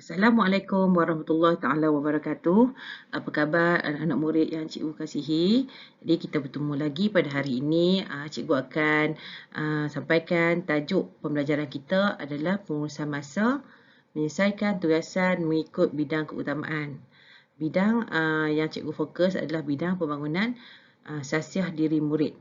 Assalamualaikum warahmatullahi taala wabarakatuh. Apa khabar anak-anak murid yang cikgu kasihi? Jadi kita bertemu lagi pada hari ini. Cikgu akan sampaikan tajuk pembelajaran kita adalah pengurusan masa, menyelesaikan tugasan mengikut bidang keutamaan. Bidang yang cikgu fokus adalah bidang pembangunan sasiah diri murid.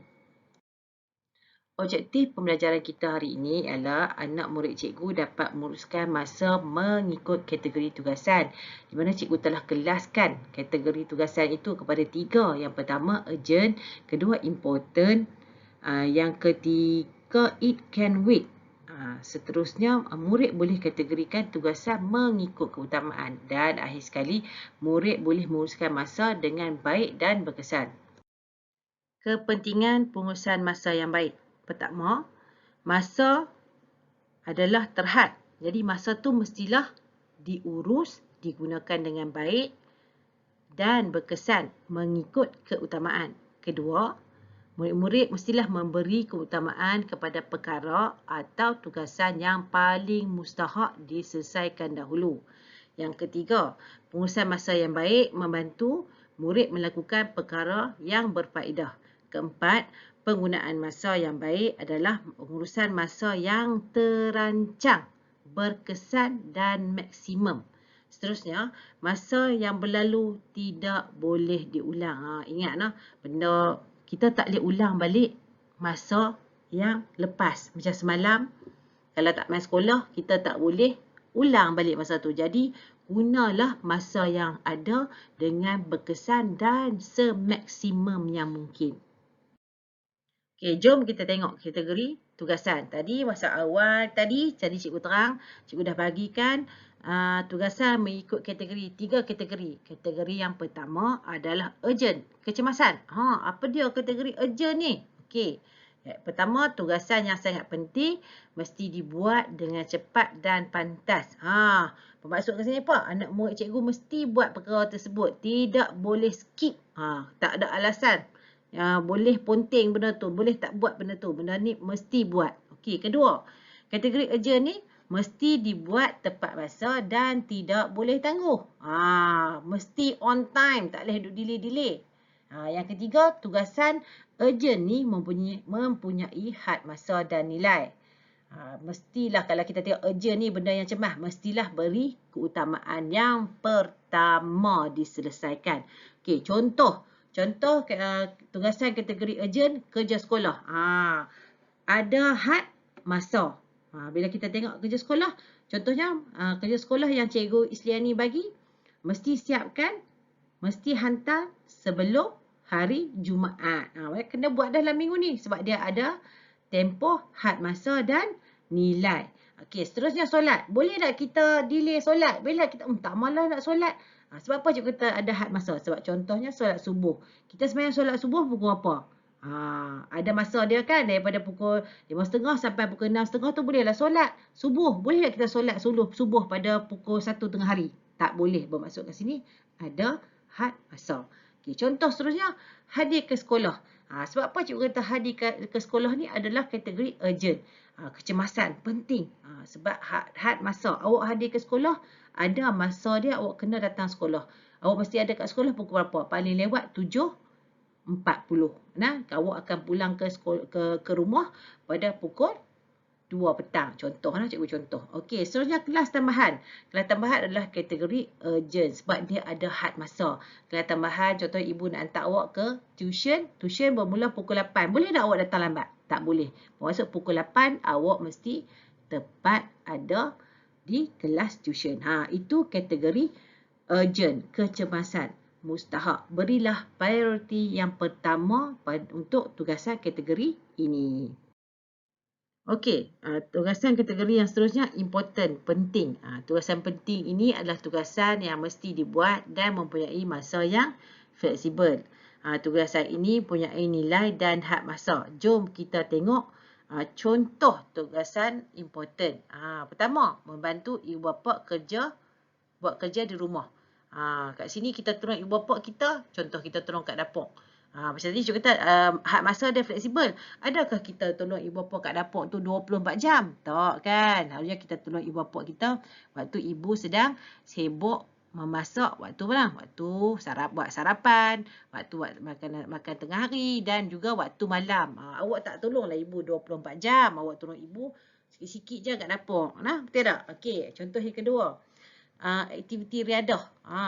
Objektif pembelajaran kita hari ini ialah anak murid cikgu dapat menguruskan masa mengikut kategori tugasan. Di mana cikgu telah kelaskan kategori tugasan itu kepada 3. Yang pertama, urgent. Kedua, important. Yang ketiga, it can wait. Seterusnya, murid boleh kategorikan tugasan mengikut keutamaan. Dan akhir sekali, murid boleh menguruskan masa dengan baik dan berkesan. Kepentingan pengurusan masa yang baik. Pertama, masa adalah terhad. Jadi masa tu mestilah diurus, digunakan dengan baik dan berkesan mengikut keutamaan. Kedua, murid-murid mestilah memberi keutamaan kepada perkara atau tugasan yang paling mustahak diselesaikan dahulu. Yang ketiga, pengurusan masa yang baik membantu murid melakukan perkara yang berfaedah. Keempat, penggunaan masa yang baik adalah pengurusan masa yang terancang, berkesan dan maksimum. Seterusnya, masa yang berlalu tidak boleh diulang. Ingat, benda kita tak boleh ulang balik masa yang lepas. Macam semalam, kalau tak main sekolah, kita tak boleh ulang balik masa tu. Jadi, gunalah masa yang ada dengan berkesan dan semaksimum yang mungkin. Okey, jom kita tengok kategori tugasan. Tadi masa awal tadi cikgu terang, cikgu dah bagikan tugasan mengikut kategori, 3 kategori. Kategori yang pertama adalah urgent, kecemasan. Apa dia kategori urgent ni? Okey. Pertama, tugasan yang sangat penting mesti dibuat dengan cepat dan pantas. Bermaksud kat sini apa? Anak murid cikgu mesti buat perkara tersebut. Tidak boleh skip. Tak ada alasan. Boleh ponteng benda tu, boleh tak buat benda tu. Benda ni mesti buat. Okey, kedua, kategori urgent ni mesti dibuat tepat masa dan tidak boleh tangguh. Mesti on time, tak boleh duduk delay-delay. Yang ketiga, tugasan urgent ni mempunyai had masa dan nilai. Mestilah kalau kita tengok urgent ni benda yang cemah, mestilah beri keutamaan yang pertama diselesaikan. Okey, contoh tugasan kategori urgent, kerja sekolah. Ada had masa. Bila kita tengok kerja sekolah, contohnya kerja sekolah yang Cikgu Isliani bagi, mesti siapkan, mesti hantar sebelum hari Jumaat. Kena buat dalam minggu ni sebab dia ada tempoh, had masa dan nilai. Okey, seterusnya solat. Boleh tak kita delay solat? Boleh tak kita tak malas nak solat? Sebab apa cikgu kata ada had masa? Sebab contohnya solat subuh. Kita sembahyang solat subuh pukul apa? Ada masa dia kan, daripada pukul 5.30 sampai pukul 6.30 tu bolehlah solat subuh. Boleh tak kita solat subuh pada pukul 1 tengah hari? Tak boleh. Bermaksud kat sini ada had masa. Okay, contoh seterusnya, hadir ke sekolah. Sebab apa cikgu kata hadir ke sekolah ni adalah kategori urgent. Kecemasan, penting. Sebab had masa. Awak hadir ke sekolah, ada masa dia awak kena datang sekolah. Awak mesti ada kat sekolah pukul berapa? Paling lewat 7.40. Awak akan pulang ke rumah pada pukul 2 petang. Contohlah cikgu contoh. Okey, seterusnya kelas tambahan. Kelas tambahan adalah kategori urgent sebab dia ada had masa. Kelas tambahan, contoh ibu nak hantar awak ke tuition. Tuition bermula pukul 8. Boleh tak awak datang lambat? Tak boleh. Maksud pukul 8 awak mesti tepat ada di kelas tuition. Itu kategori urgent, kecemasan, mustahak. Berilah prioriti yang pertama untuk tugasan kategori ini. Okey, tugasan kategori yang seterusnya important, penting. Tugasan penting ini adalah tugasan yang mesti dibuat dan mempunyai masa yang fleksibel. Tugasan ini mempunyai nilai dan had masa. Jom kita tengok contoh tugasan important. Pertama, membantu ibu bapa buat kerja di rumah. Kat sini kita tolong ibu bapa kita, contoh kita tolong kat dapur. Macam tadi cikgu kata had masa dia fleksibel. Adakah kita tolong ibu bapa kat dapur tu 24 jam? Tak kan? Harusnya kita tolong ibu bapa kita waktu ibu sedang sibuk memasak waktu mana? Waktu buat sarapan, waktu makan tengah hari dan juga waktu malam. Awak tak tolonglah ibu 24 jam. Awak tolong ibu sikit-sikit je kat dapur. Betul tak? Okey, contoh yang kedua. Aktiviti riadah.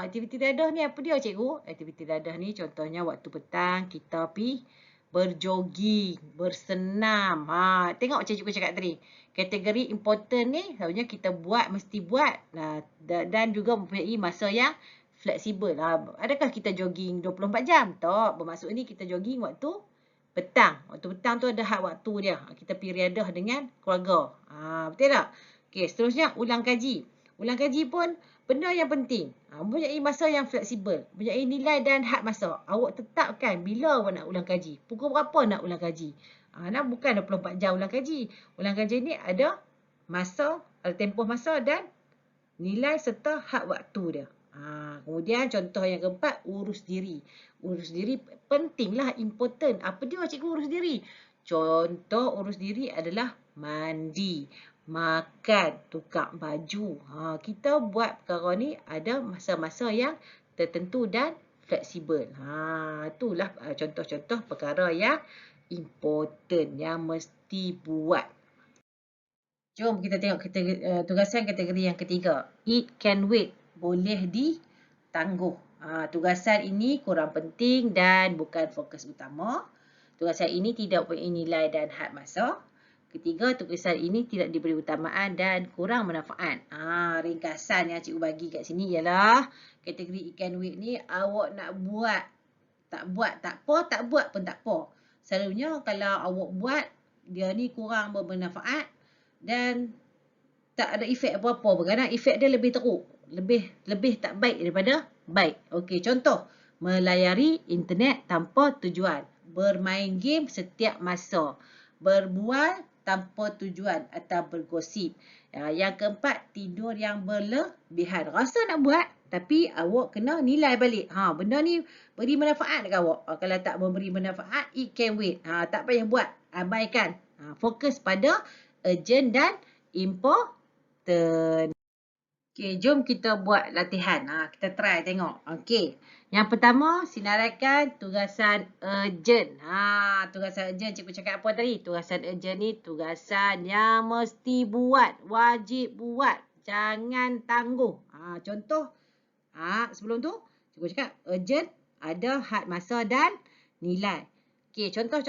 Aktiviti riadah ni apa dia cikgu? Aktiviti riadah ni contohnya waktu petang kita pergi berjoging, bersenam. Tengok macam cikgu cakap tadi. Kategori important ni sebenarnya kita mesti buat. Dan juga mempunyai masa yang fleksibel. Adakah kita jogging 24 jam? Tak. Bermaksud ni kita jogging waktu petang. Waktu petang tu ada had waktu dia. Kita pergi riadah dengan keluarga. Betul tak? Okey, seterusnya ulang kaji. Ulang kaji pun benda yang penting. Mempunyai masa yang fleksibel. Mempunyai nilai dan had masa. Awak tetapkan bila awak nak ulang kaji. Pukul berapa nak ulang kaji. Bukan 24 jam ulang kaji. Ulang kaji ni ada masa, ada tempoh masa dan nilai serta had waktu dia. Kemudian contoh yang keempat, urus diri. Urus diri pentinglah, important. Apa dia cikgu urus diri? Contoh urus diri adalah mandi, makan, tukar baju. Kita buat perkara ni ada masa-masa yang tertentu dan fleksibel. Itulah contoh-contoh perkara yang important yang mesti buat. Jom kita tengok tugasan kategori yang ketiga. It can wait. Boleh ditangguh. Tugasan ini kurang penting dan bukan fokus utama. Tugasan ini tidak mempunyai nilai dan had masa. Ketiga, tugasan ini tidak diberi utamaan dan kurang bermanfaat. Ringkasan yang cikgu bagi kat sini ialah kategori it can wait ni awak nak buat. Tak buat tak apa, tak buat pun tak apa. Selalunya kalau awak buat, dia ni kurang bermanfaat dan tak ada efek apa-apa. Kadang efek dia lebih teruk. Lebih tak baik daripada baik. Okey, contoh. Melayari internet tanpa tujuan. Bermain game setiap masa. Berbual tanpa tujuan atau bergosip. Yang keempat, tidur yang berlebihan. Rasa nak buat tapi awak kena nilai balik. Benda ni beri manfaat dekat awak. Kalau tak memberi manfaat, it can wait. Tak payah buat. Abaikan. Fokus pada urgent dan important. Okey, jom kita buat latihan. Kita try tengok. Okey. Yang pertama, sinaraikan tugasan urgent. Tugasan urgent cikgu cakap apa tadi? Tugasan urgent ni tugasan yang mesti buat. Wajib buat. Jangan tangguh. Contoh. Sebelum tu, cikgu cakap urgent ada had masa dan nilai. Okey, contoh.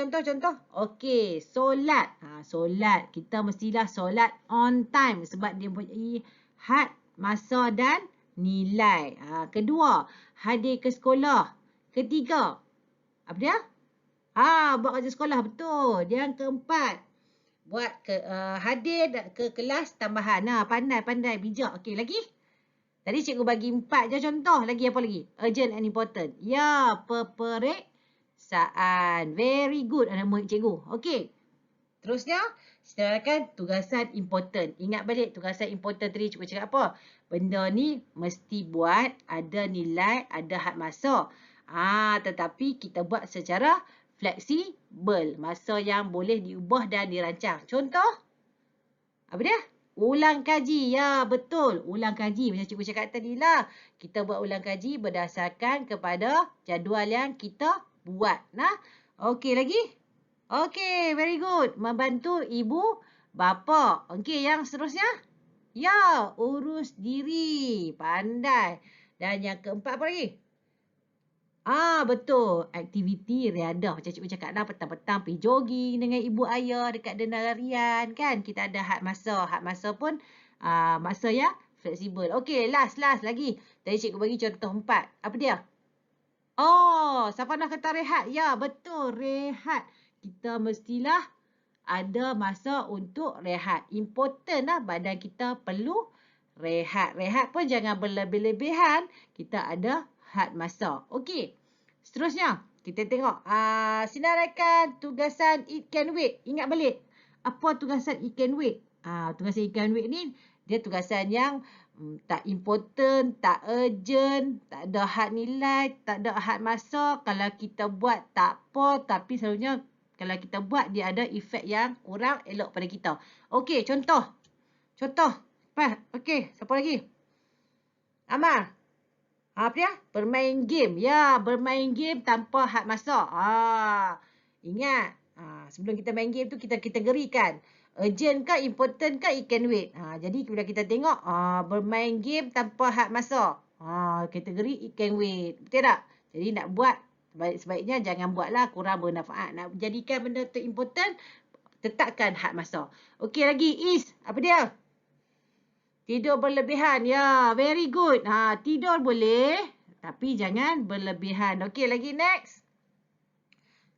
Okey, solat. Solat. Kita mestilah solat on time sebab dia mempunyai had masa dan nilai. Kedua, hadir ke sekolah. Ketiga, apa dia? Buat kerja sekolah. Betul. Yang keempat, buat hadir ke kelas tambahan. Pandai, bijak. Okey, lagi? Tadi cikgu bagi 4 je contoh. Lagi apa lagi? Urgent and important. Ya, peperiksaan. Very good nama cikgu. Okey. Terusnya, sedangkan tugasan important. Ingat balik tugasan important tadi cikgu cakap apa? Benda ni mesti buat, ada nilai, ada had masa. Tetapi kita buat secara fleksibel. Masa yang boleh diubah dan dirancang. Contoh, apa dia? Ulang kaji. Ya, betul. Ulang kaji. Macam cikgu cakap tadi lah. Kita buat ulang kaji berdasarkan kepada jadual yang kita buat. Okey, lagi? Okey, very good. Membantu ibu bapa. Okey, yang seterusnya? Ya, urus diri. Pandai. Dan yang keempat apa lagi? Betul. Aktiviti riadah. Macam cikgu cakap dah, petang-petang pergi jogging dengan ibu ayah dekat denda larian. Kan? Kita ada had masa. Had masa pun masa yang fleksibel. Okey, last lagi. Tadi cikgu bagi contoh 4. Apa dia? Siapa nak kata rehat? Ya, betul. Rehat. Kita mestilah ada masa untuk rehat. Important lah badan kita perlu rehat. Rehat pun jangan berlebih-lebihan. Kita ada had masa. Okey. Seterusnya, kita tengok. Sinaraikan tugasan it can wait. Ingat balik. Apa tugasan it can wait? Tugasan it can wait ni, dia tugasan yang Tak important, tak urgent, tak ada had nilai, tak ada had masa. Kalau kita buat tak apa, tapi selalunya kalau kita buat dia ada efek yang kurang elok pada kita. Okey, contoh. Contoh. Okey, siapa lagi? Amal. Apa dia? Bermain game. Ya, bermain game tanpa had masa. Ingat. Sebelum kita main game tu kita kategorikan. Urgent ke, important ke, it can wait. Jadi bila kita tengok bermain game tanpa had masa. Kategori it can wait. Betul tak? Jadi nak buat, sebaiknya jangan buatlah kurang bermanfaat. Nak jadikan benda tu important, tetapkan had masa. Okey lagi is. Apa dia? Tidur berlebihan. Ya, very good. Tidur boleh. Tapi jangan berlebihan. Okey, lagi next.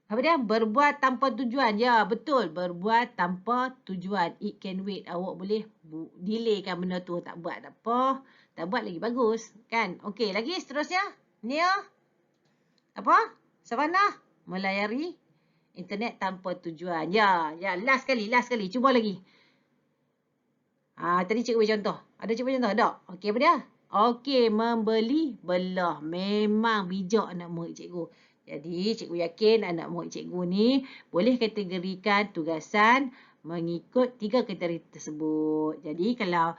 Apa dia? Berbuat tanpa tujuan. Ya, betul. Berbuat tanpa tujuan. It can wait. Awak boleh delaykan benda tu. Tak buat tak apa. Tak buat lagi bagus. Kan? Okey, lagi seterusnya. Nia. Apa? Savannah. Melayari internet tanpa tujuan. Ya, last kali. Cuba lagi. Tadi cikgu bagi contoh. Ada cikgu bagi contoh? Tak? Okey, apa dia? Okey, membeli belah. Memang bijak anak murid cikgu. Jadi, cikgu yakin anak murid cikgu ni boleh kategorikan tugasan mengikut 3 kategori tersebut. Jadi, kalau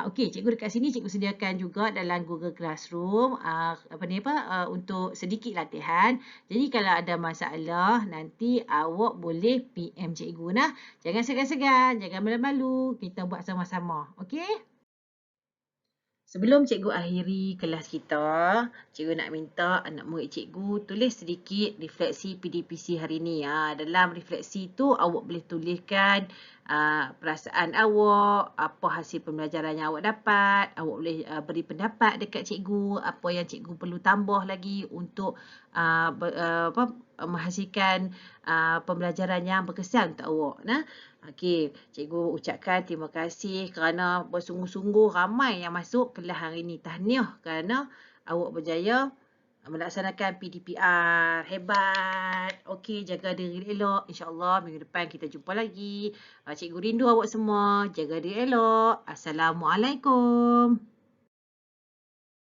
okey, cikgu dekat sini cikgu sediakan juga dalam Google Classroom untuk sedikit latihan. Jadi kalau ada masalah nanti awak boleh PM cikgu nah. Jangan segan-segan, jangan malu-malu. Kita buat sama-sama. Okey? Sebelum cikgu akhiri kelas kita, cikgu nak minta anak murid cikgu tulis sedikit refleksi PDPC hari ni. Dalam refleksi tu awak boleh tuliskan perasaan awak, apa hasil pembelajaran yang awak dapat. Awak boleh beri pendapat dekat cikgu, apa yang cikgu perlu tambah lagi untuk menghasilkan pembelajaran yang berkesan untuk awak. Okey, cikgu ucapkan terima kasih kerana bersungguh-sungguh ramai yang masuk kelas hari ini. Tahniah kerana awak berjaya melaksanakan PDPR. Hebat. Okey, jaga diri elok. InsyaAllah minggu depan kita jumpa lagi. Cikgu rindu awak semua. Jaga diri elok. Assalamualaikum.